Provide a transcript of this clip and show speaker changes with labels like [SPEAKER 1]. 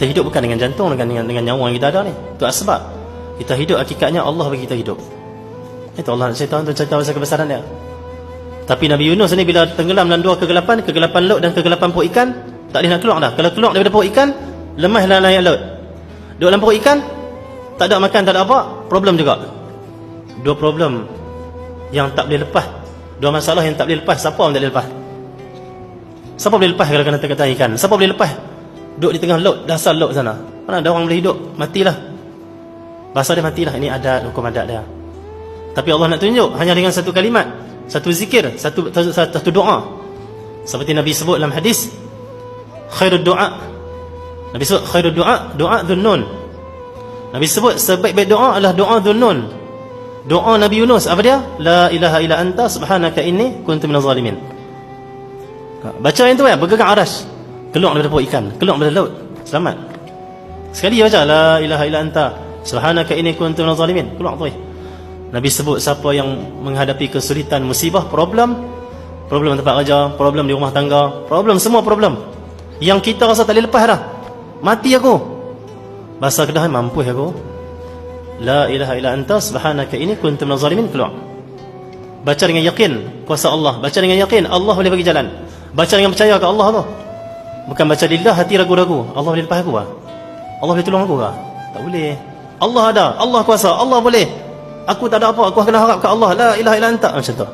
[SPEAKER 1] Kita hidup bukan dengan jantung, dengan nyawa yang kita ada ni. Itu sebab kita hidup hakikatnya Allah bagi kita hidup. Itu Allah cerita pasal kebesaran dia. Tapi Nabi Yunus ni bila tenggelam dalam dua kegelapan laut dan kegelapan perut ikan, tak boleh nak keluar dah. Kalau keluar daripada perut ikan, lemah dalam air laut. Duduk dalam perut ikan, tak ada makan, tak ada apa, problem juga. Dua problem yang tak boleh lepas. Dua masalah yang tak boleh lepas. Siapa yang tak boleh lepas? Siapa boleh lepas kalau kena tengah ikan? Siapa boleh lepas duduk di tengah laut, dasar laut sana? Mana ada orang boleh hidup? Matilah. Bahasa dia matilah. Ini adat, hukum adat dia. Tapi Allah nak tunjuk hanya dengan satu kalimat, satu zikir, satu doa. Seperti Nabi sebut dalam hadis, khairud doa. Nabi sebut khairud doa, doa dhunnun. Nabi sebut sebaik-baik doa adalah doa dhunnun. Doa Nabi Yunus apa dia? La ilaha illa anta subhanaka inni kuntu minaz zalimin. Baca yang tu ya, bergegang aras, keluar daripada perut ikan, keluar daripada laut, selamat. Sekali baca la ilaha illa anta subhanaka inni kuntu minaz zalimin, keluar tu. Nabi sebut siapa yang menghadapi kesulitan, musibah, problem tempat kerja, problem di rumah tangga, problem, semua problem yang kita rasa tak boleh lepas dah, mati aku, bahasa Kedah, mampu aku, la ilaha illa anta subhanaka inni kuntu minaz zalimin, keluar. Baca dengan yakin kuasa Allah, baca dengan yakin Allah boleh bagi jalan, baca dengan percaya ke Allah tu, bukan baca lillah hati ragu-ragu. Allah boleh lepas aku ke? Allah boleh tolong aku ke? Tak boleh. Allah ada, Allah kuasa, Allah boleh. Aku tak ada apa, aku kena harap ke Allah, la ilaha illa anta, macam tu.